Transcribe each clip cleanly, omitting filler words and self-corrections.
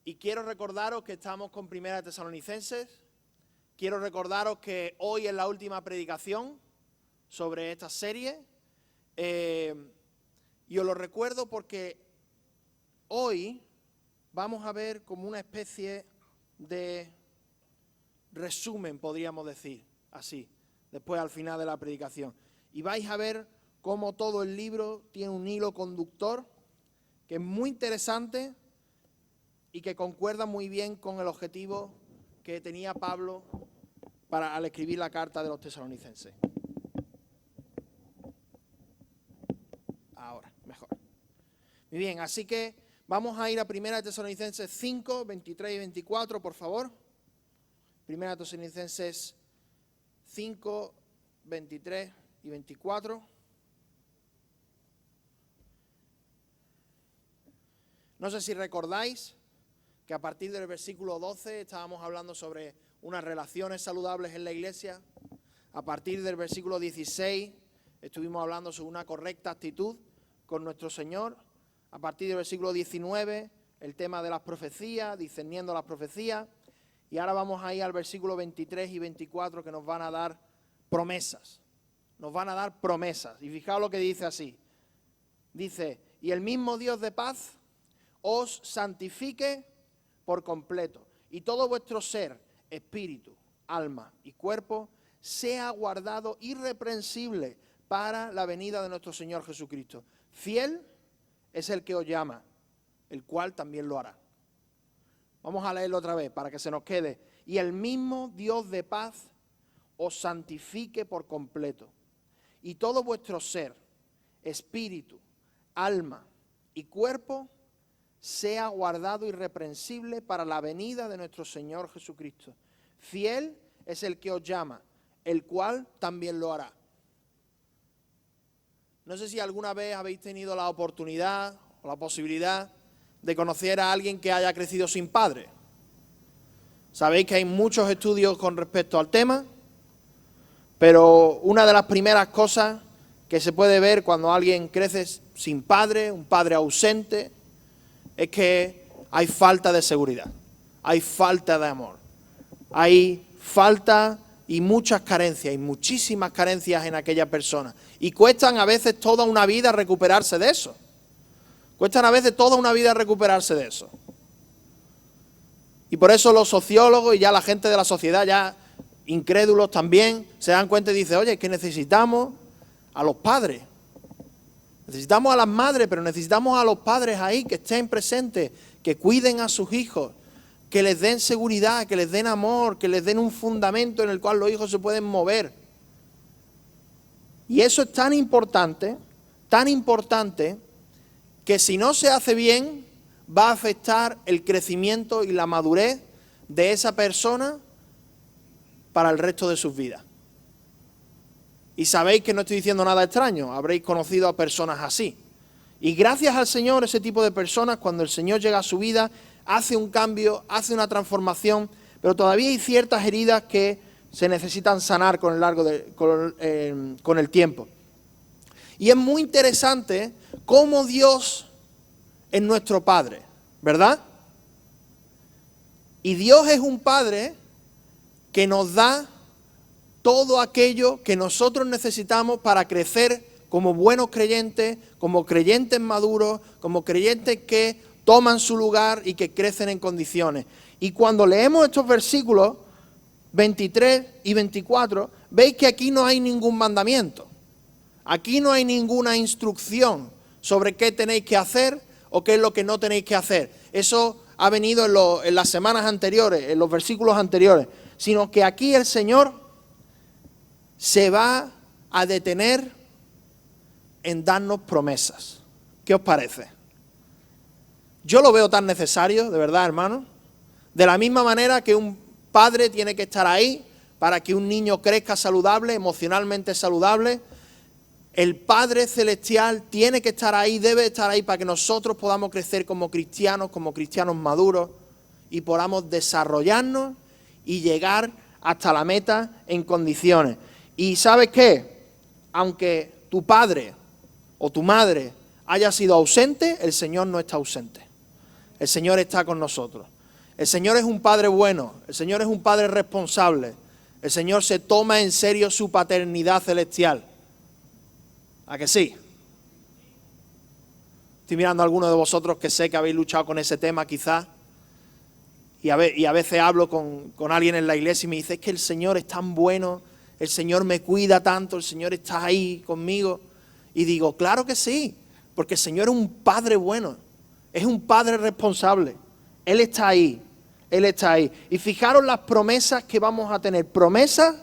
Y quiero recordaros que estamos con Primera de Tesalonicenses. Quiero recordaros que hoy es la última predicación sobre esta serie. Y os lo recuerdo porque hoy vamos a ver como una especie de resumen, podríamos decir, así, después al final de la predicación. Y vais a ver cómo todo el libro tiene un hilo conductor que es muy interesante y que concuerda muy bien con el objetivo que tenía Pablo al escribir la carta de los tesalonicenses. Ahora, mejor. Muy bien, así que vamos a ir a Primera de Tesalonicenses 5, 23 y 24, por favor. Primera de Tesalonicenses 5, 23 y 24. No sé si recordáis que a partir del versículo 12 estábamos hablando sobre unas relaciones saludables en la iglesia. A partir del versículo 16 estuvimos hablando sobre una correcta actitud con nuestro Señor. A partir del versículo 19, el tema de las profecías, discerniendo las profecías. Y ahora vamos a ir al versículo 23 y 24 que nos van a dar promesas. Nos van a dar promesas. Y fijaos lo que dice así. Dice, y el mismo Dios de paz os santifique por completo, y todo vuestro ser, espíritu, alma y cuerpo, sea guardado irreprensible para la venida de nuestro Señor Jesucristo. Fiel es el que os llama, el cual también lo hará. Vamos a leerlo otra vez para que se nos quede. Y el mismo Dios de paz os santifique por completo, y todo vuestro ser, espíritu, alma y cuerpo, sea guardado irreprensible para la venida de nuestro Señor Jesucristo. Fiel es el que os llama, el cual también lo hará. No sé si alguna vez habéis tenido la oportunidad o la posibilidad de conocer a alguien que haya crecido sin padre. Sabéis que hay muchos estudios con respecto al tema, pero una de las primeras cosas que se puede ver cuando alguien crece sin padre, un padre ausente, es que hay falta de seguridad, hay falta de amor, hay falta y muchas carencias, y muchísimas carencias en aquella persona. Y cuestan a veces toda una vida recuperarse de eso. Cuestan a veces toda una vida recuperarse de eso. Y por eso los sociólogos y ya la gente de la sociedad, ya incrédulos también, se dan cuenta y dicen, oye, es que necesitamos a los padres. Necesitamos a las madres, pero necesitamos a los padres ahí, que estén presentes, que cuiden a sus hijos, que les den seguridad, que les den amor, que les den un fundamento en el cual los hijos se pueden mover. Y eso es tan importante, que si no se hace bien, va a afectar el crecimiento y la madurez de esa persona para el resto de sus vidas. Y sabéis que no estoy diciendo nada extraño, habréis conocido a personas así. Y gracias al Señor, ese tipo de personas, cuando el Señor llega a su vida, hace un cambio, hace una transformación, pero todavía hay ciertas heridas que se necesitan sanar con el tiempo. Y es muy interesante cómo Dios es nuestro Padre, ¿verdad? Y Dios es un Padre que nos da todo aquello que nosotros necesitamos para crecer como buenos creyentes, como creyentes maduros, como creyentes que toman su lugar y que crecen en condiciones. Y cuando leemos estos versículos 23 y 24, veis que aquí no hay ningún mandamiento. Aquí no hay ninguna instrucción sobre qué tenéis que hacer o qué es lo que no tenéis que hacer. Eso ha venido en las semanas anteriores, en los versículos anteriores. Sino que aquí el Señor se va a detener en darnos promesas. ¿Qué os parece? Yo lo veo tan necesario, de verdad, hermano. De la misma manera que un padre tiene que estar ahí para que un niño crezca saludable, emocionalmente saludable, el Padre Celestial tiene que estar ahí, debe estar ahí para que nosotros podamos crecer como cristianos maduros y podamos desarrollarnos y llegar hasta la meta en condiciones. Y ¿sabes qué? Aunque tu padre o tu madre haya sido ausente, el Señor no está ausente. El Señor está con nosotros. El Señor es un Padre bueno, el Señor es un Padre responsable. El Señor se toma en serio su paternidad celestial. ¿A que sí? Estoy mirando a algunos de vosotros que sé que habéis luchado con ese tema quizás. Y a veces hablo con alguien en la iglesia y me dice, es que el Señor es tan bueno, el Señor me cuida tanto, el Señor está ahí conmigo. Y digo, claro que sí, porque el Señor es un Padre bueno, es un Padre responsable. Él está ahí, Él está ahí. Y fijaros las promesas que vamos a tener, promesas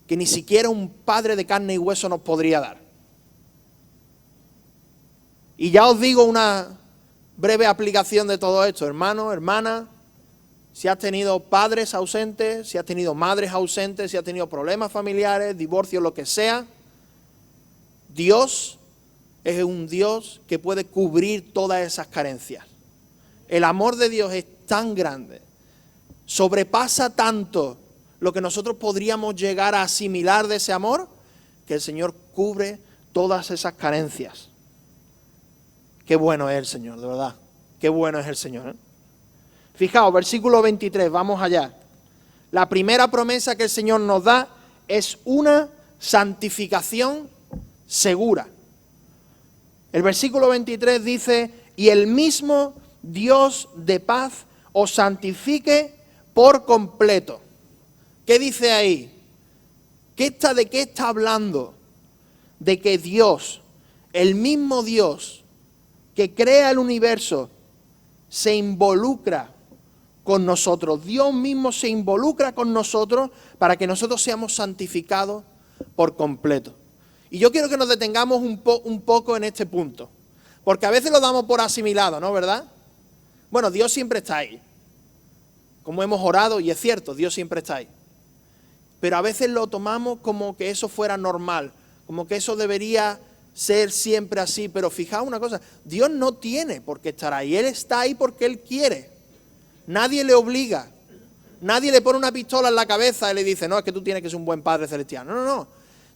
que ni siquiera un Padre de carne y hueso nos podría dar. Y ya os digo una breve aplicación de todo esto, hermano, hermana, si has tenido padres ausentes, si has tenido madres ausentes, si has tenido problemas familiares, divorcio, lo que sea, Dios es un Dios que puede cubrir todas esas carencias. El amor de Dios es tan grande, sobrepasa tanto lo que nosotros podríamos llegar a asimilar de ese amor, que el Señor cubre todas esas carencias. Qué bueno es el Señor, de verdad. Qué bueno es el Señor, ¿eh? Fijaos, versículo 23, vamos allá. La primera promesa que el Señor nos da es una santificación segura. El versículo 23 dice, y el mismo Dios de paz os santifique por completo. ¿Qué dice ahí? ¿De qué está hablando? De que Dios, el mismo Dios que crea el universo, se involucra con nosotros. Dios mismo se involucra con nosotros para que nosotros seamos santificados por completo. Y yo quiero que nos detengamos un poco en este punto, porque a veces lo damos por asimilado, ¿no? ¿Verdad? Bueno, Dios siempre está ahí. Como hemos orado, y es cierto, Dios siempre está ahí. Pero a veces lo tomamos como que eso fuera normal, como que eso debería ser siempre así. Pero fijaos una cosa, Dios no tiene por qué estar ahí, Él está ahí porque Él quiere. Nadie le obliga, nadie le pone una pistola en la cabeza y le dice, no, es que tú tienes que ser un buen Padre Celestial. No, no, no,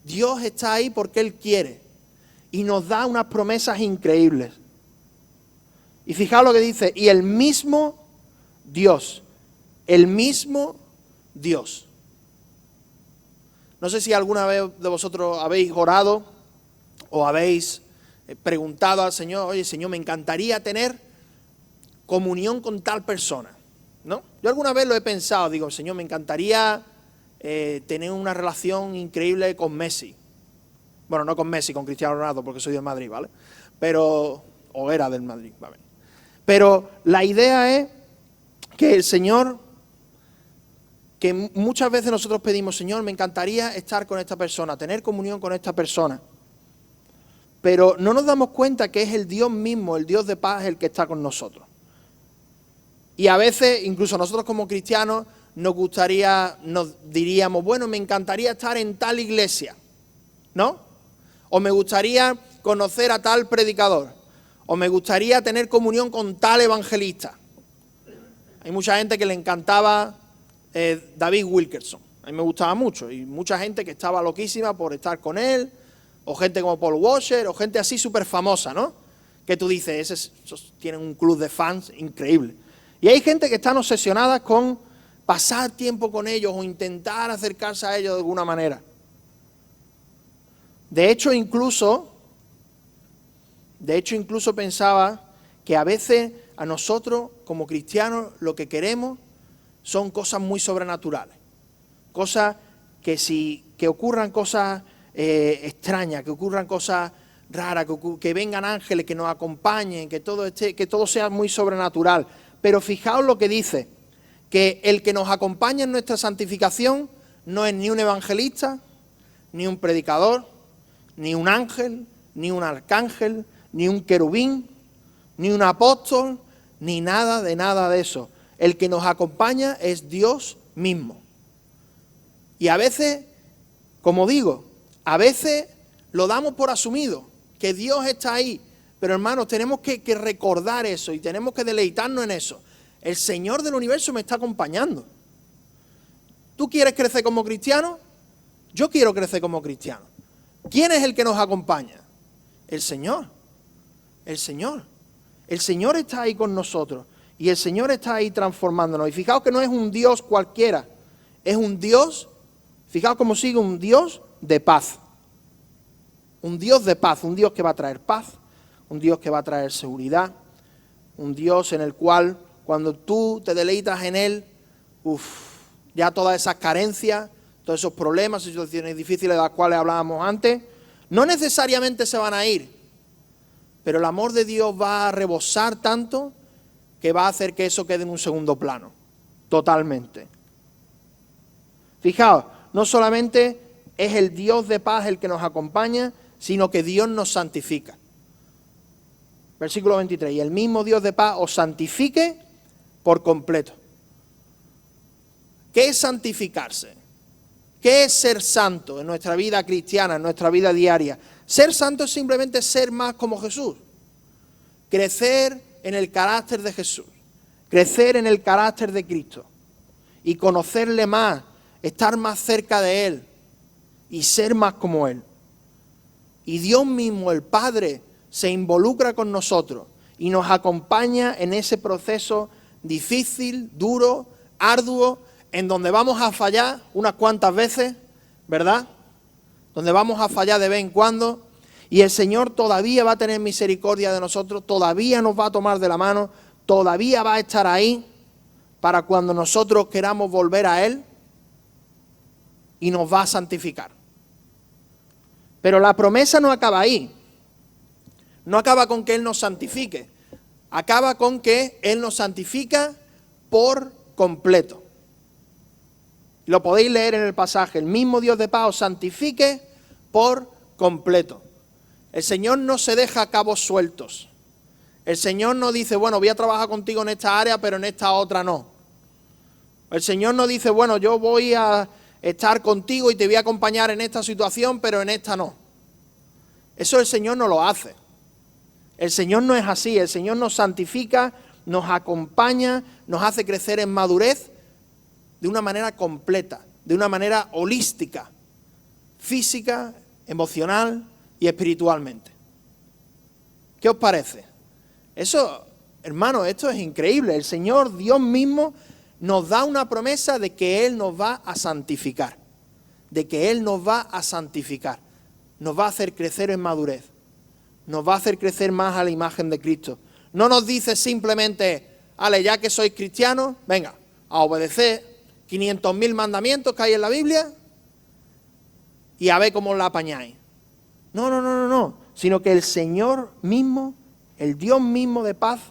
Dios está ahí porque Él quiere y nos da unas promesas increíbles. Y fijaos lo que dice, y el mismo Dios, el mismo Dios. No sé si alguna vez de vosotros habéis orado o habéis preguntado al Señor, oye Señor, me encantaría tener comunión con tal persona, ¿no? Yo alguna vez lo he pensado, digo, Señor, me encantaría tener una relación increíble con Messi. Bueno, no con Messi, con Cristiano Ronaldo, porque soy del Madrid, ¿vale? Pero, o era del Madrid, ¿vale? Pero la idea es que el Señor, que muchas veces nosotros pedimos, Señor, me encantaría estar con esta persona, tener comunión con esta persona. Pero no nos damos cuenta que es el Dios mismo, el Dios de paz, el que está con nosotros. Y a veces, incluso nosotros como cristianos, nos diríamos, bueno, me encantaría estar en tal iglesia, ¿no? O me gustaría conocer a tal predicador, o me gustaría tener comunión con tal evangelista. Hay mucha gente que le encantaba David Wilkerson, a mí me gustaba mucho, y mucha gente que estaba loquísima por estar con él, o gente como Paul Washer, o gente así súper famosa, ¿no? Que tú dices, esos tienen un club de fans increíble. Y hay gente que están obsesionadas con pasar tiempo con ellos o intentar acercarse a ellos de alguna manera. De hecho, incluso pensaba que a veces a nosotros, como cristianos, lo que queremos son cosas muy sobrenaturales. Cosas que ocurran cosas extrañas, que ocurran cosas raras, que vengan ángeles, que nos acompañen, que todo sea muy sobrenatural. Pero fijaos lo que dice, que el que nos acompaña en nuestra santificación no es ni un evangelista, ni un predicador, ni un ángel, ni un arcángel, ni un querubín, ni un apóstol, ni nada de eso. El que nos acompaña es Dios mismo. Y a veces, como digo, a veces lo damos por asumido, que Dios está ahí. Pero hermanos, tenemos que recordar eso y tenemos que deleitarnos en eso. El Señor del universo me está acompañando. ¿Tú quieres crecer como cristiano? Yo quiero crecer como cristiano. ¿Quién es el que nos acompaña? El Señor. El Señor. El Señor está ahí con nosotros. Y el Señor está ahí transformándonos. Y fijaos que no es un Dios cualquiera, es un Dios, fijaos cómo sigue, un Dios de paz. Un Dios de paz, un Dios que va a traer paz, un Dios que va a traer seguridad, un Dios en el cual cuando tú te deleitas en Él, ya todas esas carencias, todos esos problemas, situaciones difíciles de las cuales hablábamos antes, no necesariamente se van a ir, pero el amor de Dios va a rebosar tanto que va a hacer que eso quede en un segundo plano, totalmente. Fijaos, no solamente es el Dios de paz el que nos acompaña, sino que Dios nos santifica. Versículo 23, y el mismo Dios de paz os santifique por completo. ¿Qué es santificarse? ¿Qué es ser santo en nuestra vida cristiana, en nuestra vida diaria? Ser santo es simplemente ser más como Jesús. Crecer en el carácter de Jesús. Crecer en el carácter de Cristo. Y conocerle más, estar más cerca de Él. Y ser más como Él. Y Dios mismo, el Padre, se involucra con nosotros y nos acompaña en ese proceso difícil, duro, arduo, en donde vamos a fallar unas cuantas veces, ¿verdad? Donde vamos a fallar de vez en cuando, y el Señor todavía va a tener misericordia de nosotros, todavía nos va a tomar de la mano, todavía va a estar ahí para cuando nosotros queramos volver a Él, y nos va a santificar. Pero la promesa no acaba ahí. No acaba con que Él nos santifique. Acaba con que Él nos santifica por completo. Lo podéis leer en el pasaje. El mismo Dios de paz os santifique por completo. El Señor no se deja cabos sueltos. El Señor no dice, bueno, voy a trabajar contigo en esta área, pero en esta otra no. El Señor no dice, bueno, yo voy a estar contigo y te voy a acompañar en esta situación, pero en esta no. Eso el Señor no lo hace. El Señor no es así. El Señor nos santifica, nos acompaña, nos hace crecer en madurez de una manera completa, de una manera holística, física, emocional y espiritualmente. ¿Qué os parece? Eso, hermano, esto es increíble. El Señor, Dios mismo, nos da una promesa de que Él nos va a santificar, de que Él nos va a santificar, nos va a hacer crecer en madurez, nos va a hacer crecer más a la imagen de Cristo. No nos dice simplemente, ale, ya que sois cristianos, venga, a obedecer 500.000 mandamientos que hay en la Biblia y a ver cómo os la apañáis. No, sino que el Señor mismo, el Dios mismo de paz,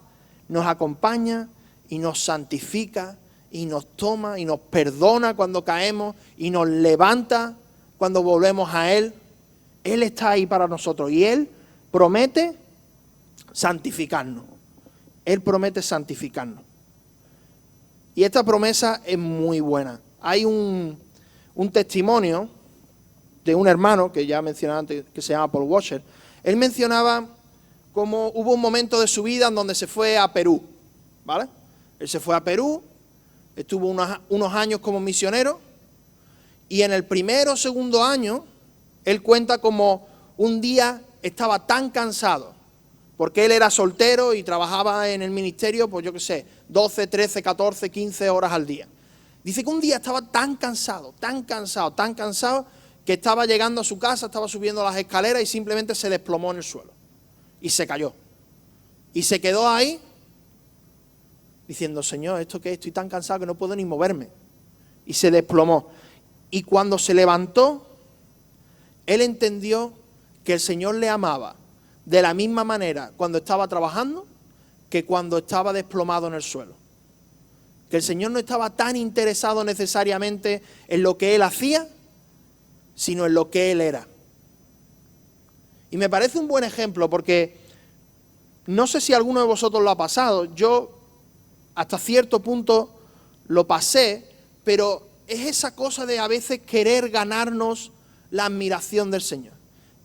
nos acompaña y nos santifica y nos toma y nos perdona cuando caemos y nos levanta cuando volvemos a Él. Él está ahí para nosotros y Él promete santificarnos. Él promete santificarnos. Y esta promesa es muy buena. Hay un testimonio de un hermano que ya mencionaba antes, que se llama Paul Washer. Él mencionaba cómo hubo un momento de su vida en donde se fue a Perú, ¿vale? Él se fue a Perú, estuvo unos años como misionero y en el primero o segundo año él cuenta como un día estaba tan cansado, porque él era soltero y trabajaba en el ministerio, pues yo qué sé, 12, 13, 14, 15 horas al día. Dice que un día estaba tan cansado, que estaba llegando a su casa, estaba subiendo las escaleras y simplemente se desplomó en el suelo. Y se cayó. Y se quedó ahí diciendo, Señor, ¿esto qué es? Estoy tan cansado que no puedo ni moverme. Y se desplomó. Y cuando se levantó, él entendió que el Señor le amaba de la misma manera cuando estaba trabajando que cuando estaba desplomado en el suelo. Que el Señor no estaba tan interesado necesariamente en lo que él hacía, sino en lo que él era. Y me parece un buen ejemplo porque no sé si alguno de vosotros lo ha pasado. Yo hasta cierto punto lo pasé, pero es esa cosa de a veces querer ganarnos la admiración del Señor.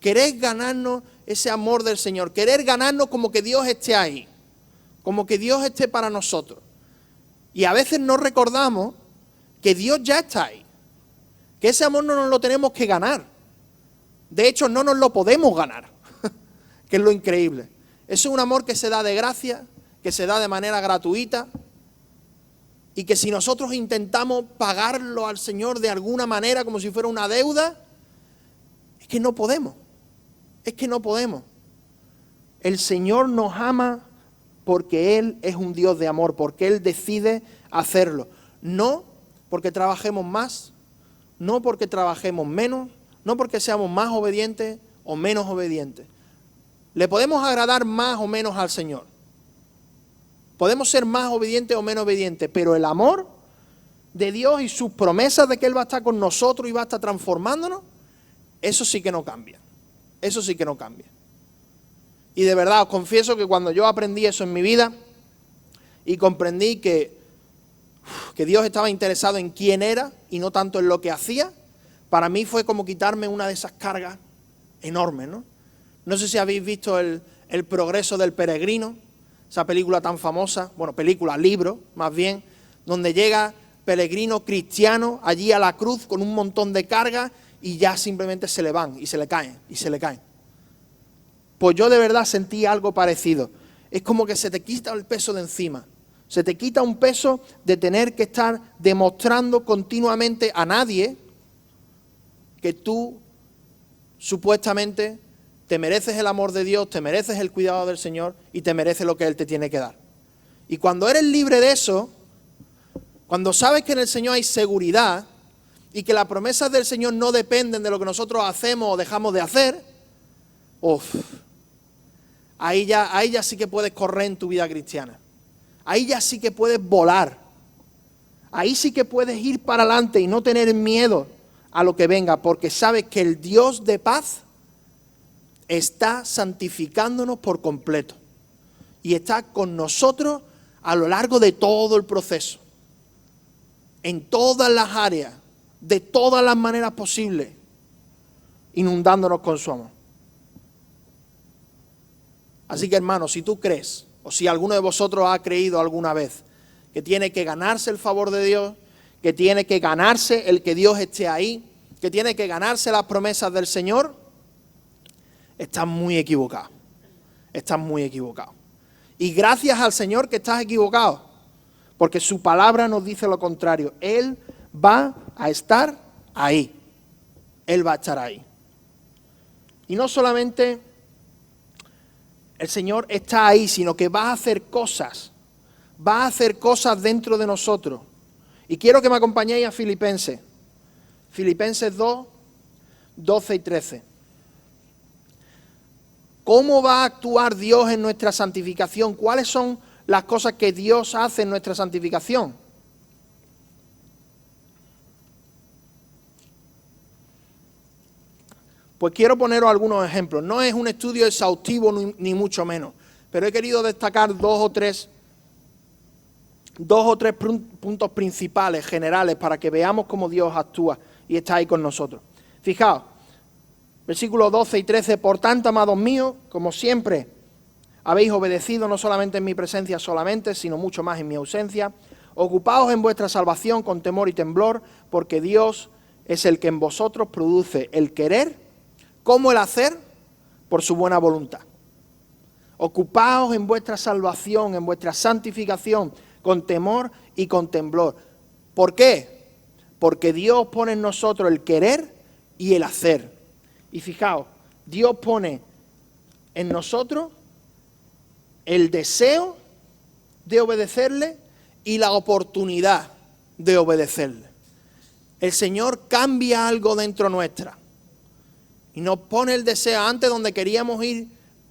Querer ganarnos ese amor del Señor. Querer ganarnos como que Dios esté ahí. Como que Dios esté para nosotros. Y a veces no recordamos que Dios ya está ahí. Que ese amor no nos lo tenemos que ganar. De hecho, no nos lo podemos ganar. Que es lo increíble. Eso es un amor que se da de gracia, que se da de manera gratuita y que si nosotros intentamos pagarlo al Señor de alguna manera como si fuera una deuda, es que no podemos. Es que no podemos. El Señor nos ama porque Él es un Dios de amor, porque Él decide hacerlo. No porque trabajemos más, no porque trabajemos menos, no porque seamos más obedientes o menos obedientes. Le podemos agradar más o menos al Señor. Podemos ser más obedientes o menos obedientes, pero el amor de Dios y sus promesas de que Él va a estar con nosotros y va a estar transformándonos, eso sí que no cambia. Eso sí que no cambia. Y de verdad os confieso que cuando yo aprendí eso en mi vida y comprendí que Dios estaba interesado en quién era y no tanto en lo que hacía, para mí fue como quitarme una de esas cargas enormes, ¿no? No sé si habéis visto el progreso del peregrino, esa película tan famosa, bueno, película, libro, más bien, donde llega peregrino cristiano allí a la cruz con un montón de cargas y ya simplemente se le van y se le caen y se le caen. Pues yo de verdad sentí algo parecido. Es como que se te quita el peso de encima. Se te quita un peso de tener que estar demostrando continuamente a nadie que tú supuestamente te mereces el amor de Dios, te mereces el cuidado del Señor y te mereces lo que Él te tiene que dar. Y cuando eres libre de eso, cuando sabes que en el Señor hay seguridad y que las promesas del Señor no dependen de lo que nosotros hacemos o dejamos de hacer, ahí ya sí que puedes correr en tu vida cristiana. Ahí ya sí que puedes volar. Ahí sí que puedes ir para adelante y no tener miedo a lo que venga, porque sabes que el Dios de paz está santificándonos por completo y está con nosotros a lo largo de todo el proceso, en todas las áreas, de todas las maneras posibles, inundándonos con su amor. Así que hermanos, si tú crees, o si alguno de vosotros ha creído alguna vez que tiene que ganarse el favor de Dios, que tiene que ganarse el que Dios esté ahí, que tiene que ganarse las promesas del Señor, estás muy equivocado. Estás muy equivocado. Y gracias al Señor que estás equivocado, porque su palabra nos dice lo contrario. Él va a estar ahí. Él va a estar ahí. Y no solamente el Señor está ahí, sino que va a hacer cosas. Va a hacer cosas dentro de nosotros. Y quiero que me acompañéis a Filipenses. Filipenses 2, 12 y 13. ¿Cómo va a actuar Dios en nuestra santificación? ¿Cuáles son las cosas que Dios hace en nuestra santificación? Pues quiero poneros algunos ejemplos. No es un estudio exhaustivo ni mucho menos, pero he querido destacar dos o tres puntos principales, generales, para que veamos cómo Dios actúa y está ahí con nosotros. Fijaos, versículos 12 y 13, por tanto, amados míos, como siempre habéis obedecido, no solamente en mi presencia solamente, sino mucho más en mi ausencia, ocupaos en vuestra salvación con temor y temblor, porque Dios es el que en vosotros produce el querer como el hacer por su buena voluntad. Ocupaos en vuestra salvación, en vuestra santificación, con temor y con temblor. ¿Por qué? Porque Dios pone en nosotros el querer y el hacer. Y fijaos, Dios pone en nosotros el deseo de obedecerle y la oportunidad de obedecerle. El Señor cambia algo dentro nuestra y nos pone el deseo. Antes, donde queríamos ir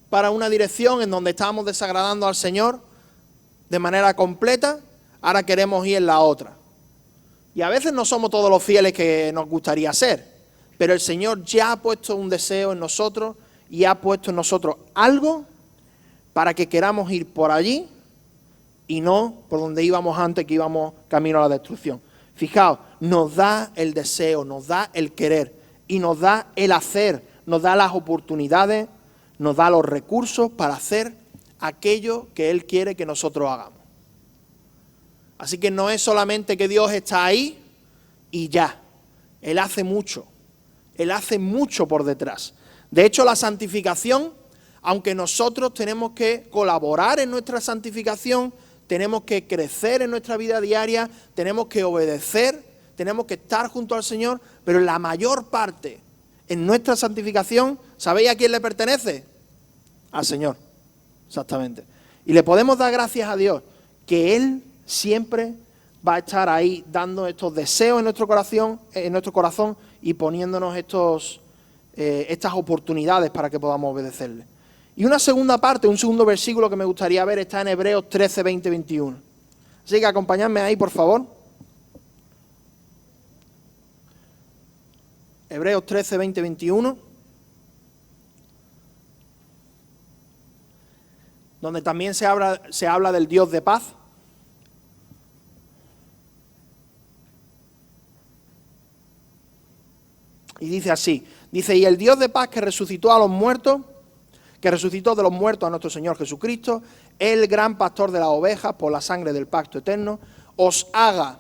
para una dirección en donde estábamos desagradando al Señor de manera completa, ahora queremos ir en la otra. Y a veces no somos todos los fieles que nos gustaría ser, pero el Señor ya ha puesto un deseo en nosotros y ha puesto en nosotros algo para que queramos ir por allí y no por donde íbamos antes, que íbamos camino a la destrucción. Fijaos, nos da el deseo, nos da el querer y nos da el hacer, nos da las oportunidades, nos da los recursos para hacer aquello que Él quiere que nosotros hagamos. Así que no es solamente que Dios está ahí y ya. Él hace mucho por detrás. De hecho, la santificación Aunque nosotros tenemos que colaborar en nuestra santificación, tenemos que crecer en nuestra vida diaria, tenemos que obedecer, tenemos que estar junto al Señor, pero la mayor parte en nuestra santificación, ¿sabéis a quién le pertenece? Al Señor, exactamente. Y le podemos dar gracias a Dios que Él siempre va a estar ahí dando estos deseos en nuestro corazón y poniéndonos estas oportunidades para que podamos obedecerle. Y una segunda parte, un segundo versículo que me gustaría ver está en Hebreos 13, 20, 21. Así que acompañadme ahí, por favor. Hebreos 13, 20, 21. Donde también se habla del Dios de paz. Y dice así, y el Dios de paz que resucitó de los muertos a nuestro Señor Jesucristo, el gran pastor de las ovejas por la sangre del pacto eterno, os haga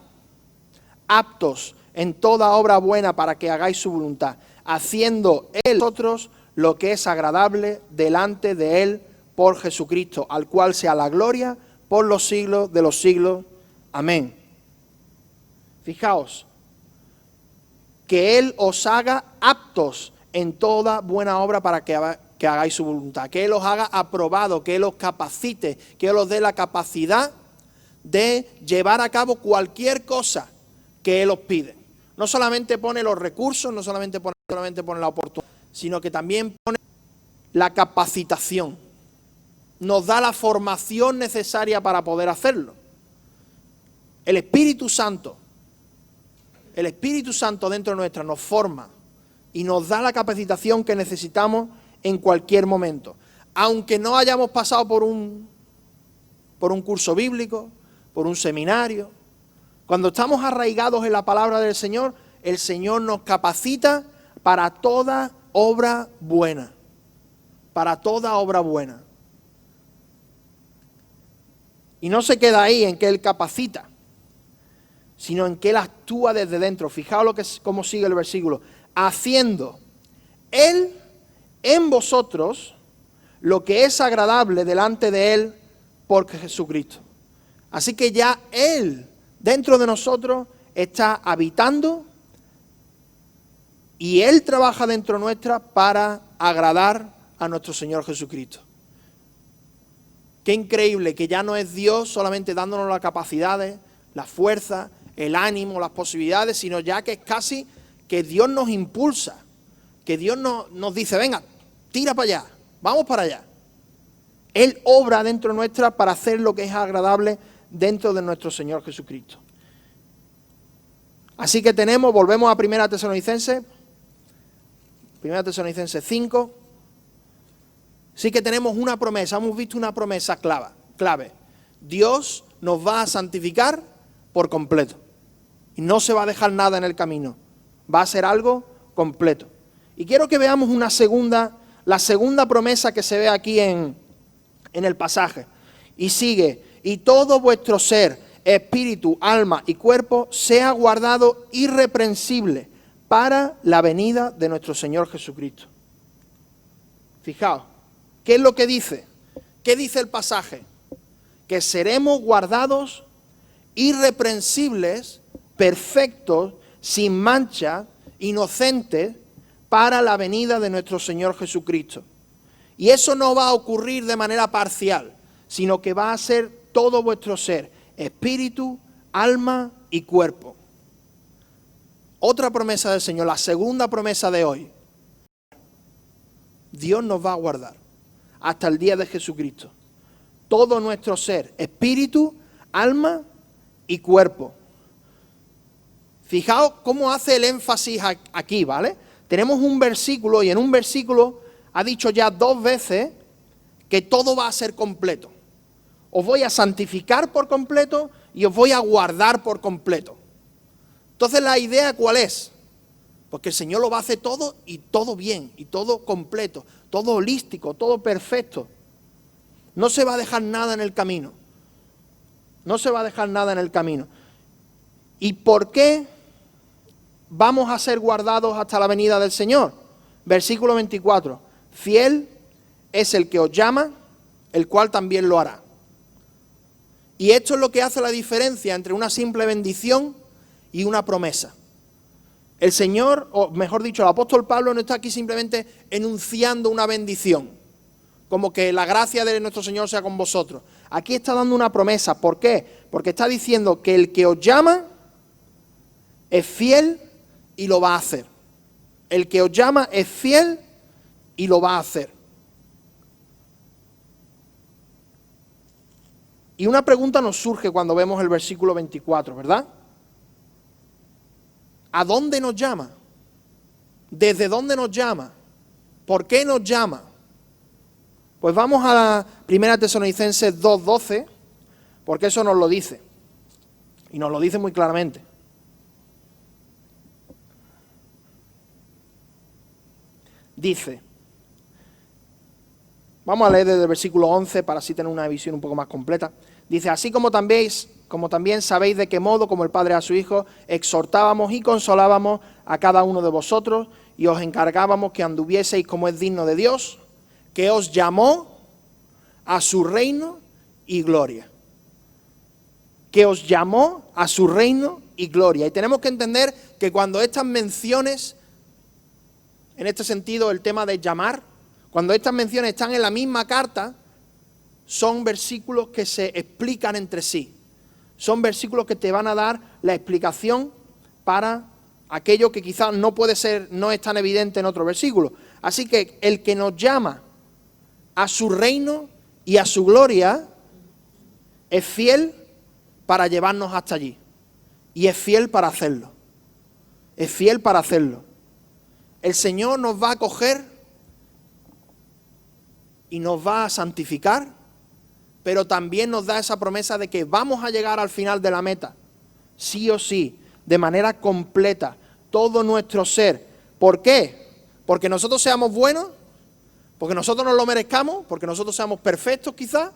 aptos en toda obra buena para que hagáis su voluntad, haciendo Él vosotros lo que es agradable delante de Él por Jesucristo, al cual sea la gloria por los siglos de los siglos. Amén. Fijaos, que Él os haga aptos en toda buena obra para que hagáis su voluntad, que Él os haga aprobado, que Él os capacite, que Él os dé la capacidad de llevar a cabo cualquier cosa que Él os pide. No solamente pone los recursos, no solamente pone la oportunidad, sino que también pone la capacitación. Nos da la formación necesaria para poder hacerlo. El Espíritu Santo dentro de nuestra nos forma y nos da la capacitación que necesitamos en cualquier momento. Aunque no hayamos pasado por un curso bíblico, por un seminario, cuando estamos arraigados en la palabra del Señor, el Señor nos capacita para toda obra buena. Para toda obra buena. Y no se queda ahí en que Él capacita, sino en que Él actúa desde dentro. Fijaos cómo sigue el versículo. Haciendo Él en vosotros lo que es agradable delante de Él por Jesucristo. Así que ya Él dentro de nosotros está habitando y Él trabaja dentro nuestra para agradar a nuestro Señor Jesucristo. Qué increíble que ya no es Dios solamente dándonos las capacidades, la fuerza, el ánimo, las posibilidades, sino ya que es casi que Dios nos impulsa, que Dios nos dice, venga, tira para allá, vamos para allá. Él obra dentro nuestra para hacer lo que es agradable dentro de nuestro Señor Jesucristo. Así que volvemos a 1 Tesalonicenses 5. Sí que tenemos una promesa, hemos visto una promesa clave. Dios nos va a santificar por completo. Y no se va a dejar nada en el camino. Va a ser algo completo. Y quiero que veamos la segunda promesa que se ve aquí en el pasaje. Y sigue, y todo vuestro ser, espíritu, alma y cuerpo sea guardado irreprensible para la venida de nuestro Señor Jesucristo. Fijaos, ¿qué es lo que dice? ¿Qué dice el pasaje? Que seremos guardados irreprensibles, perfectos, sin mancha, inocentes, para la venida de nuestro Señor Jesucristo. Y eso no va a ocurrir de manera parcial, sino que va a ser todo vuestro ser, espíritu, alma y cuerpo. Otra promesa del Señor, la segunda promesa de hoy. Dios nos va a guardar hasta el día de Jesucristo. Todo nuestro ser, espíritu, alma y cuerpo. Fijaos cómo hace el énfasis aquí, ¿vale? Tenemos un versículo y en un versículo ha dicho ya 2 veces que todo va a ser completo. Os voy a santificar por completo y os voy a guardar por completo. Entonces, ¿la idea cuál es? Porque el Señor lo va a hacer todo y todo bien, y todo completo, todo holístico, todo perfecto. No se va a dejar nada en el camino. No se va a dejar nada en el camino. ¿Y por qué vamos a ser guardados hasta la venida del Señor? Versículo 24. Fiel es el que os llama, el cual también lo hará. Y esto es lo que hace la diferencia entre una simple bendición y una promesa. El Señor, o mejor dicho, el apóstol Pablo no está aquí simplemente enunciando una bendición, como que la gracia de nuestro Señor sea con vosotros. Aquí está dando una promesa. ¿Por qué? Porque está diciendo que el que os llama es fiel y lo va a hacer. El que os llama es fiel y lo va a hacer. Y una pregunta nos surge cuando vemos el versículo 24, ¿verdad? ¿A dónde nos llama? ¿Desde dónde nos llama? ¿Por qué nos llama? Pues vamos a la 1 Tesalonicenses 2:12, porque eso nos lo dice. Y nos lo dice muy claramente. Dice, vamos a leer desde el versículo 11 para así tener una visión un poco más completa. Dice, así como también sabéis de qué modo, como el Padre a su Hijo, exhortábamos y consolábamos a cada uno de vosotros y os encargábamos que anduvieseis como es digno de Dios, que os llamó a su reino y gloria. Que os llamó a su reino y gloria. Y tenemos que entender que cuando estas menciones, en este sentido el tema de llamar, cuando estas menciones están en la misma carta, son versículos que se explican entre sí. Son versículos que te van a dar la explicación para aquello que quizás no es tan evidente en otro versículo. Así que el que nos llama a su reino y a su gloria es fiel para llevarnos hasta allí. Y es fiel para hacerlo. Es fiel para hacerlo. El Señor nos va a acoger y nos va a santificar, pero también nos da esa promesa de que vamos a llegar al final de la meta, sí o sí, de manera completa, todo nuestro ser. ¿Por qué? ¿Porque nosotros seamos buenos? ¿Porque nosotros nos lo merezcamos? ¿Porque nosotros seamos perfectos quizás?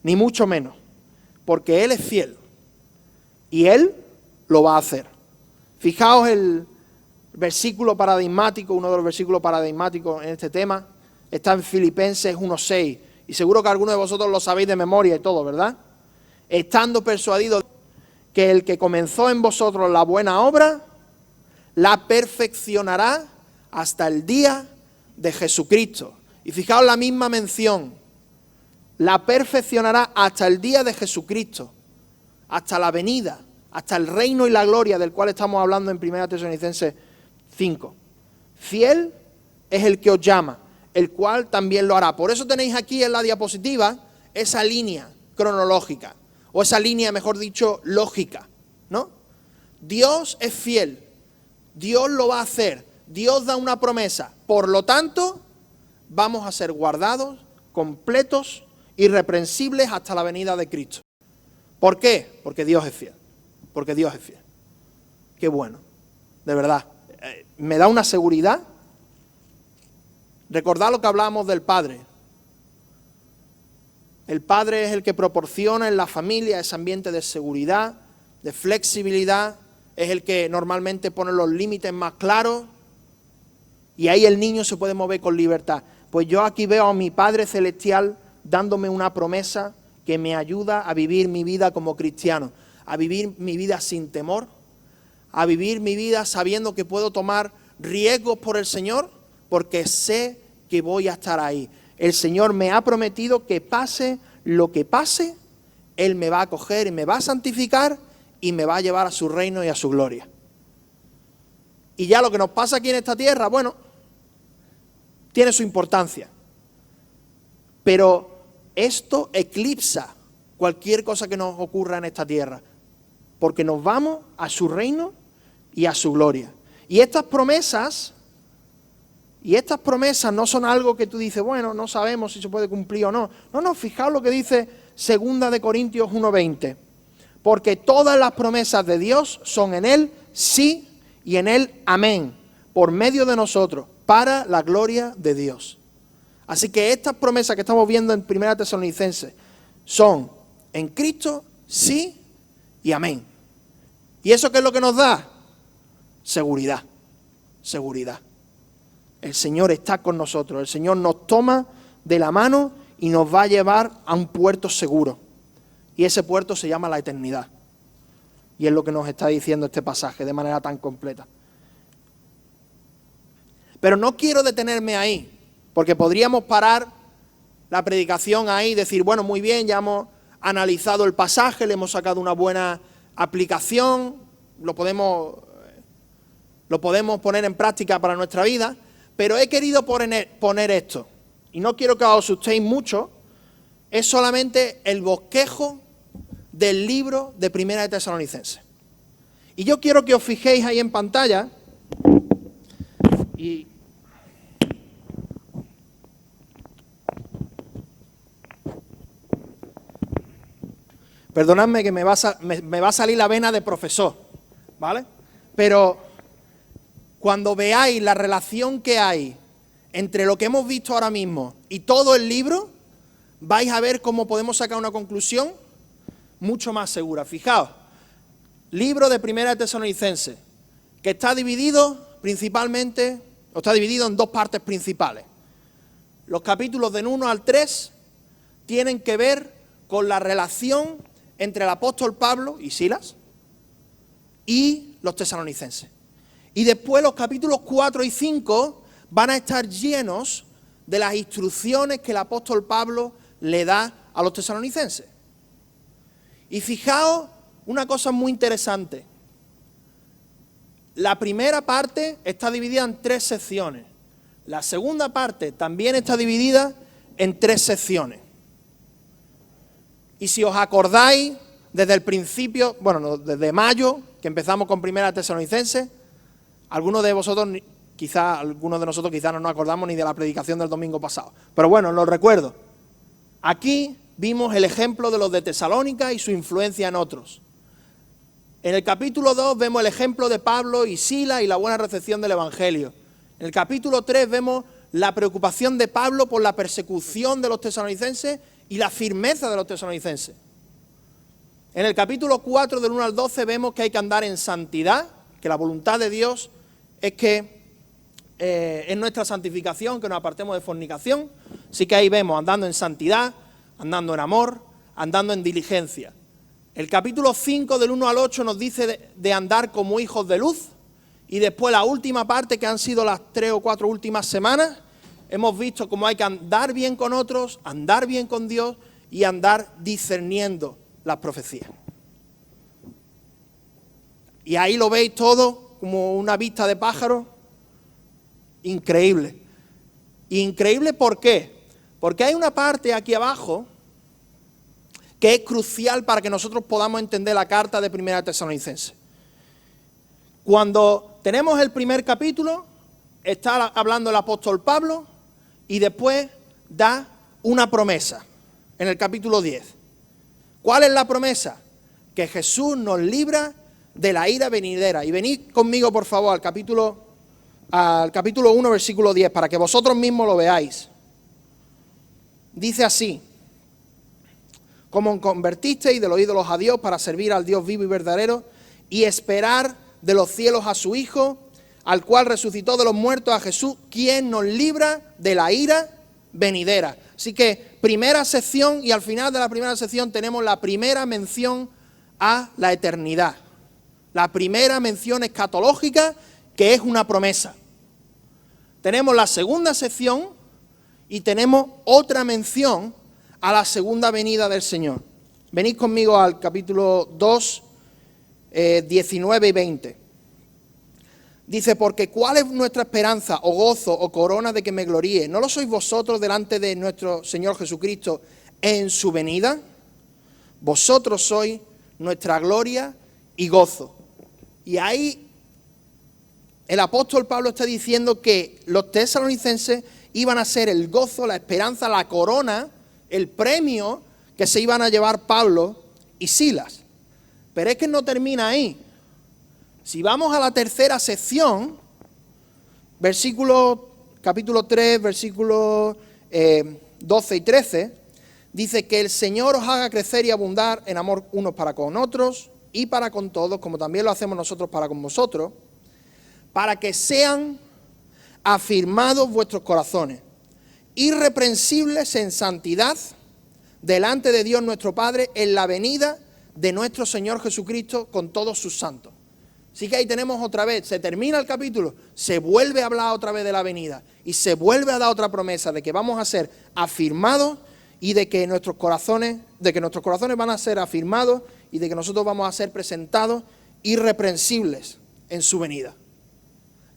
Ni mucho menos. Porque Él es fiel y Él lo va a hacer. Fijaos el versículo paradigmático, uno de los versículos paradigmáticos en este tema, está en Filipenses 1:6. Y seguro que algunos de vosotros lo sabéis de memoria y todo, ¿verdad? Estando persuadidos que el que comenzó en vosotros la buena obra, la perfeccionará hasta el día de Jesucristo. Y fijaos la misma mención, la perfeccionará hasta el día de Jesucristo, hasta la venida, hasta el reino y la gloria del cual estamos hablando en 1 Tesalonicenses 5. Fiel es el que os llama, el cual también lo hará. Por eso tenéis aquí en la diapositiva esa línea cronológica, o esa línea, mejor dicho, lógica, ¿no? Dios es fiel, Dios lo va a hacer, Dios da una promesa, por lo tanto, vamos a ser guardados, completos, irreprensibles hasta la venida de Cristo. ¿Por qué? Porque Dios es fiel, porque Dios es fiel. Qué bueno, de verdad, me da una seguridad. Recordad lo que hablábamos del Padre. El Padre es el que proporciona en la familia ese ambiente de seguridad, de flexibilidad, es el que normalmente pone los límites más claros y ahí el niño se puede mover con libertad. Pues yo aquí veo a mi Padre Celestial dándome una promesa que me ayuda a vivir mi vida como cristiano, a vivir mi vida sin temor, a vivir mi vida sabiendo que puedo tomar riesgos por el Señor, porque sé que voy a estar ahí. El Señor me ha prometido que pase lo que pase, Él me va a acoger y me va a santificar y me va a llevar a su reino y a su gloria. Y ya lo que nos pasa aquí en esta tierra, bueno, tiene su importancia. Pero esto eclipsa cualquier cosa que nos ocurra en esta tierra, porque nos vamos a su reino y a su gloria. Y estas promesas no son algo que tú dices, bueno, no sabemos si se puede cumplir o no. No, fijaos lo que dice 2 Corintios 1:20. Porque todas las promesas de Dios son en Él sí y en Él amén, por medio de nosotros, para la gloria de Dios. Así que estas promesas que estamos viendo en 1 Tesalonicenses son en Cristo sí y amén. ¿Y eso qué es lo que nos da? Seguridad. El Señor está con nosotros, el Señor nos toma de la mano y nos va a llevar a un puerto seguro. Y ese puerto se llama la eternidad. Y es lo que nos está diciendo este pasaje de manera tan completa. Pero no quiero detenerme ahí, porque podríamos parar la predicación ahí y decir, bueno, muy bien, ya hemos analizado el pasaje, le hemos sacado una buena aplicación, lo podemos poner en práctica para nuestra vida, pero he querido poner esto, y no quiero que os asustéis mucho, es solamente el bosquejo del libro de Primera de Tesalonicenses. Y yo quiero que os fijéis ahí en pantalla, y perdonadme que me va a salir la vena de profesor, ¿vale? Pero cuando veáis la relación que hay entre lo que hemos visto ahora mismo y todo el libro, vais a ver cómo podemos sacar una conclusión mucho más segura. Fijaos, libro de Primera de Tesalonicenses, que está dividido principalmente, o está dividido en dos partes principales. Los capítulos del 1 al 3 tienen que ver con la relación entre el apóstol Pablo y Silas y los tesalonicenses. Y después los capítulos 4 y 5 van a estar llenos de las instrucciones que el apóstol Pablo le da a los tesalonicenses. Y fijaos una cosa muy interesante. La primera parte está dividida en 3 secciones. La segunda parte también está dividida en 3 secciones. Y si os acordáis, desde el principio, bueno, desde mayo, que empezamos con Primera Tesalonicenses, algunos de nosotros quizás no nos acordamos ni de la predicación del domingo pasado. Pero bueno, lo recuerdo. Aquí vimos el ejemplo de los de Tesalónica y su influencia en otros. En el capítulo 2 vemos el ejemplo de Pablo y Silas y la buena recepción del Evangelio. En el capítulo 3 vemos la preocupación de Pablo por la persecución de los tesalonicenses y la firmeza de los tesalonicenses. En el capítulo 4, del 1 al 12, vemos que hay que andar en santidad, que la voluntad de Dios es que en nuestra santificación, que nos apartemos de fornicación. Así que ahí vemos andando en santidad, andando en amor, andando en diligencia. El capítulo 5, del 1 al 8, nos dice de andar como hijos de luz. Y después la última parte, que han sido las 3 o 4 últimas semanas, hemos visto cómo hay que andar bien con otros, andar bien con Dios y andar discerniendo las profecías. Y ahí lo veis todo como una vista de pájaro. Increíble. Increíble, ¿por qué? Porque hay una parte aquí abajo que es crucial para que nosotros podamos entender la carta de Primera Tesalonicenses. Cuando tenemos el primer capítulo, está hablando el apóstol Pablo y después da una promesa en el capítulo 10. ¿Cuál es la promesa? Que Jesús nos libra de la ira venidera. Y venid conmigo, por favor, al capítulo 1, versículo 10, para que vosotros mismos lo veáis. Dice así: como convertisteis de los ídolos a Dios para servir al Dios vivo y verdadero y esperar de los cielos a su Hijo, al cual resucitó de los muertos, a Jesús, quien nos libra de la ira venidera. Así que primera sección, y al final de la primera sección tenemos la primera mención a la eternidad. La primera mención escatológica, que es una promesa. Tenemos la segunda sección y tenemos otra mención a la segunda venida del Señor. Venid conmigo al capítulo 2, 19 y 20. Dice: porque ¿cuál es nuestra esperanza, o gozo, o corona de que me gloríe? ¿No lo sois vosotros delante de nuestro Señor Jesucristo en su venida? Vosotros sois nuestra gloria y gozo. Y ahí el apóstol Pablo está diciendo que los tesalonicenses iban a ser el gozo, la esperanza, la corona, el premio que se iban a llevar Pablo y Silas. Pero es que no termina ahí. Si vamos a la tercera sección, capítulo 3, versículos 12 y 13, dice que el Señor os haga crecer y abundar en amor unos para con otros y para con todos, como también lo hacemos nosotros para con vosotros, para que sean afirmados vuestros corazones irreprensibles en santidad delante de Dios nuestro Padre en la venida de nuestro Señor Jesucristo con todos sus santos. Así que ahí tenemos otra vez, se termina el capítulo, se vuelve a hablar otra vez de la venida y se vuelve a dar otra promesa de que vamos a ser afirmados y de que nuestros corazones van a ser afirmados y de que nosotros vamos a ser presentados irreprensibles en su venida.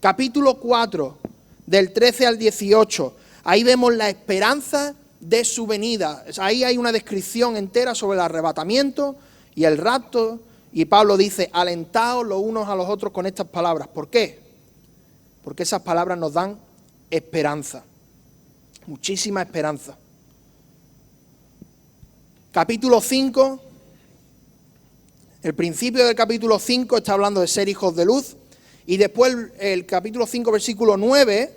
Capítulo 4, del 13 al 18, ahí vemos la esperanza de su venida. Ahí hay una descripción entera sobre el arrebatamiento y el rapto. Y Pablo dice, alentaos los unos a los otros con estas palabras. ¿Por qué? Porque esas palabras nos dan esperanza, muchísima esperanza. Capítulo 5, el principio del capítulo 5 está hablando de ser hijos de luz. Y después el capítulo 5, versículo 9,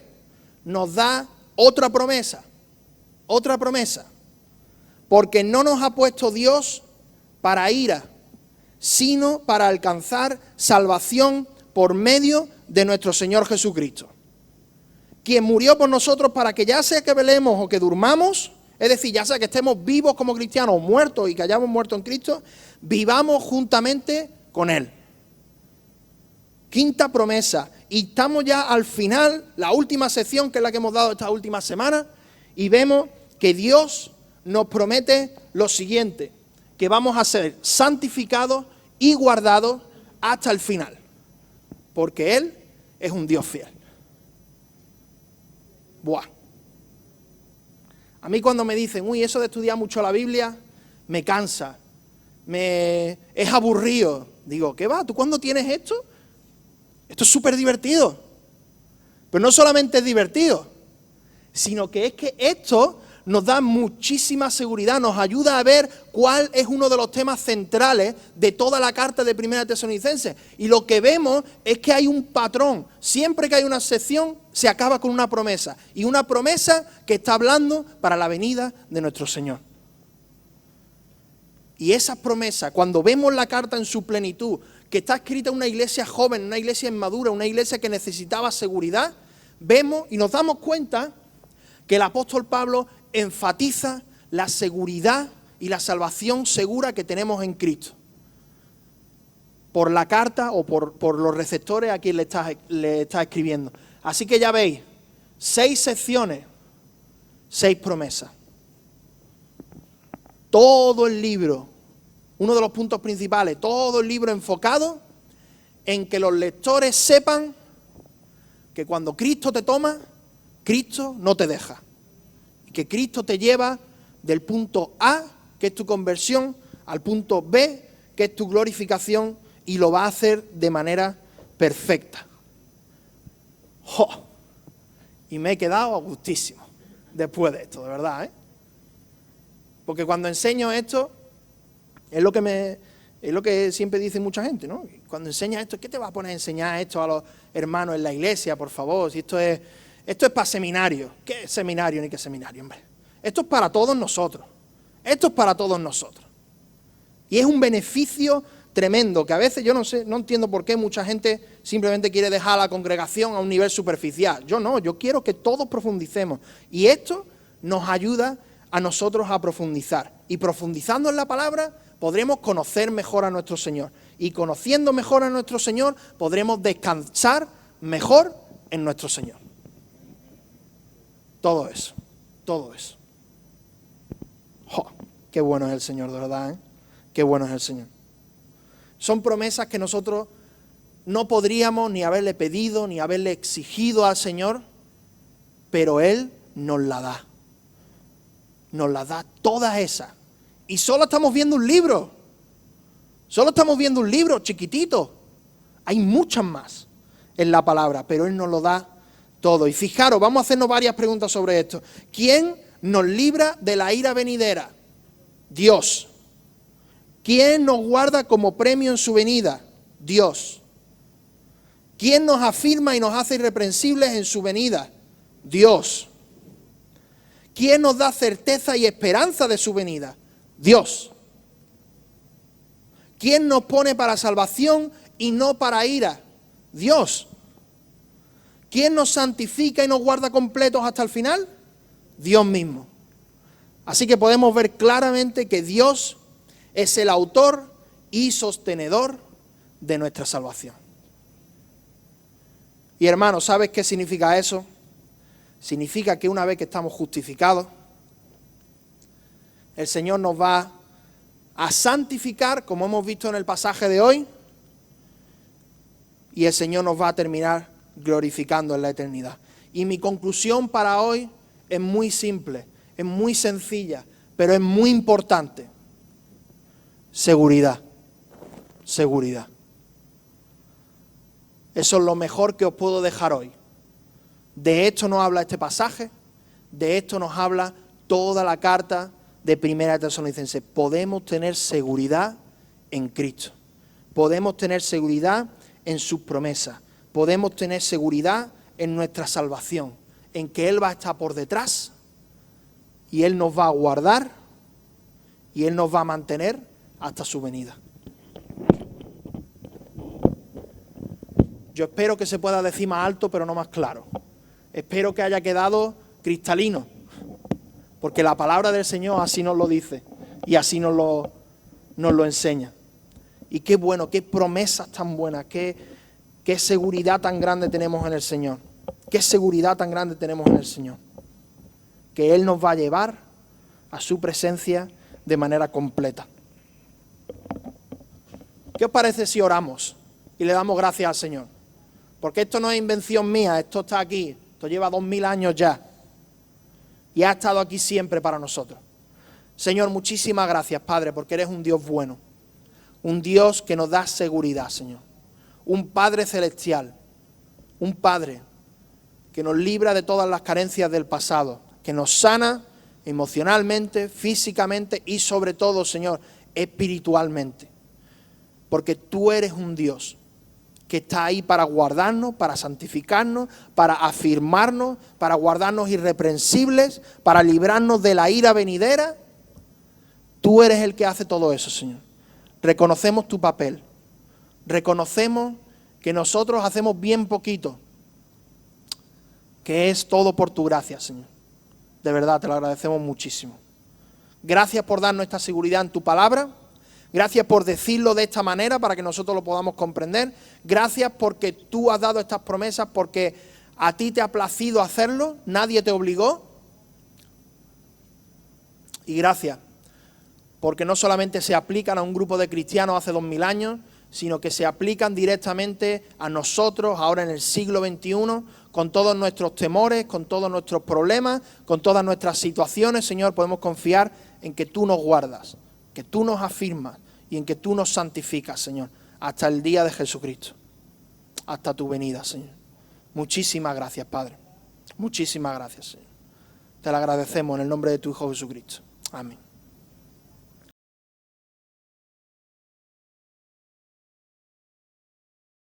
nos da otra promesa. Otra promesa. Porque no nos ha puesto Dios para ira, sino para alcanzar salvación por medio de nuestro Señor Jesucristo, quien murió por nosotros para que ya sea que velemos o que durmamos, es decir, ya sea que estemos vivos como cristianos o muertos y que hayamos muerto en Cristo, vivamos juntamente con Él. Quinta promesa, y estamos ya al final, la última sección que es la que hemos dado esta última semana, y vemos que Dios nos promete lo siguiente, que vamos a ser santificados y guardados hasta el final, porque Él es un Dios fiel. Buah. A mí cuando me dicen, uy, eso de estudiar mucho la Biblia, me cansa, es aburrido. Digo, ¿qué va? ¿Tú cuándo tienes esto? Esto es súper divertido. Pero no solamente es divertido, sino que es que esto nos da muchísima seguridad, nos ayuda a ver cuál es uno de los temas centrales de toda la carta de Primera Tesalonicenses. Y lo que vemos es que hay un patrón. Siempre que hay una sección, se acaba con una promesa. Y una promesa que está hablando para la venida de nuestro Señor. Y esa promesa, cuando vemos la carta en su plenitud, que está escrita en una iglesia joven, una iglesia inmadura, una iglesia que necesitaba seguridad, vemos y nos damos cuenta que el apóstol Pablo enfatiza la seguridad y la salvación segura que tenemos en Cristo. Por la carta o por los receptores a quien le está escribiendo. Así que ya veis, 6 secciones, 6 promesas. Todo el libro, uno de los puntos principales, todo el libro enfocado en que los lectores sepan que cuando Cristo te toma, Cristo no te deja. Que Cristo te lleva del punto A, que es tu conversión, al punto B, que es tu glorificación, y lo va a hacer de manera perfecta. ¡Jo! Y me he quedado a gustísimo después de esto, de verdad, ¿eh? Porque cuando enseño esto, es lo que siempre dice mucha gente, ¿no? Cuando enseñas esto, ¿qué te vas a poner a enseñar esto a los hermanos en la iglesia, por favor? Si esto es para seminario. ¿Qué seminario ni qué seminario, hombre? Esto es para todos nosotros. Esto es para todos nosotros. Y es un beneficio tremendo, que a veces yo no entiendo por qué mucha gente simplemente quiere dejar a la congregación a un nivel superficial. Yo no, yo quiero que todos profundicemos. Y esto nos ayuda a nosotros a profundizar. Y profundizando en la palabra, podremos conocer mejor a nuestro Señor. Y conociendo mejor a nuestro Señor, podremos descansar mejor en nuestro Señor. Todo eso, todo eso. ¡Jo! Qué bueno es el Señor, de verdad, ¿eh? Qué bueno es el Señor. Son promesas que nosotros no podríamos ni haberle pedido, ni haberle exigido al Señor, pero Él nos la da. Nos la da todas esas. Y solo estamos viendo un libro. Solo estamos viendo un libro chiquitito. Hay muchas más en la palabra, pero Él nos lo da todo. Y fijaros, vamos a hacernos varias preguntas sobre esto. ¿Quién nos libra de la ira venidera? Dios. ¿Quién nos guarda como premio en su venida? Dios. ¿Quién nos afirma y nos hace irreprensibles en su venida? Dios. ¿Quién nos da certeza y esperanza de su venida? Dios. ¿Quién nos pone para salvación y no para ira? Dios. ¿Quién nos santifica y nos guarda completos hasta el final? Dios mismo. Así que podemos ver claramente que Dios es el autor y sostenedor de nuestra salvación. Y hermano, ¿sabes qué significa eso? Significa que una vez que estamos justificados, el Señor nos va a santificar, como hemos visto en el pasaje de hoy, y el Señor nos va a terminar glorificando en la eternidad. Y mi conclusión para hoy es muy simple, es muy sencilla, pero es muy importante. Seguridad. Seguridad. Eso es lo mejor que os puedo dejar hoy. De esto nos habla este pasaje, de esto nos habla toda la carta de Primera de Tesalonicenses. Podemos tener seguridad en Cristo. Podemos tener seguridad en sus promesas. Podemos tener seguridad en nuestra salvación, en que Él va a estar por detrás y Él nos va a guardar y Él nos va a mantener hasta su venida. Yo espero que se pueda decir más alto, pero no más claro. Espero que haya quedado cristalino, porque la palabra del Señor así nos lo dice y así nos lo enseña. Y qué bueno, qué promesas tan buenas, qué seguridad tan grande tenemos en el Señor. Qué seguridad tan grande tenemos en el Señor. Que Él nos va a llevar a su presencia de manera completa. ¿Qué os parece si oramos y le damos gracias al Señor? Porque esto no es invención mía, esto está aquí, esto lleva 2000 años ya. Y ha estado aquí siempre para nosotros. Señor, muchísimas gracias, Padre, porque eres un Dios bueno. Un Dios que nos da seguridad, Señor. Un Padre celestial. Un Padre que nos libra de todas las carencias del pasado. Que nos sana emocionalmente, físicamente y sobre todo, Señor, espiritualmente. Porque tú eres un Dios que está ahí para guardarnos, para santificarnos, para afirmarnos, para guardarnos irreprensibles, para librarnos de la ira venidera. Tú eres el que hace todo eso, Señor. Reconocemos tu papel. Reconocemos que nosotros hacemos bien poquito, que es todo por tu gracia, Señor. De verdad, te lo agradecemos muchísimo. Gracias por darnos esta seguridad en tu palabra. Gracias por decirlo de esta manera para que nosotros lo podamos comprender. Gracias porque tú has dado estas promesas, porque a ti te ha placido hacerlo, nadie te obligó. Y gracias porque no solamente se aplican a un grupo de cristianos hace 2000 años, sino que se aplican directamente a nosotros ahora en el siglo XXI, con todos nuestros temores, con todos nuestros problemas, con todas nuestras situaciones. Señor, podemos confiar en que tú nos guardas, que tú nos afirmas y en que tú nos santificas, Señor, hasta el día de Jesucristo, hasta tu venida, Señor. Muchísimas gracias, Padre. Muchísimas gracias, Señor. Te lo agradecemos en el nombre de tu Hijo Jesucristo. Amén.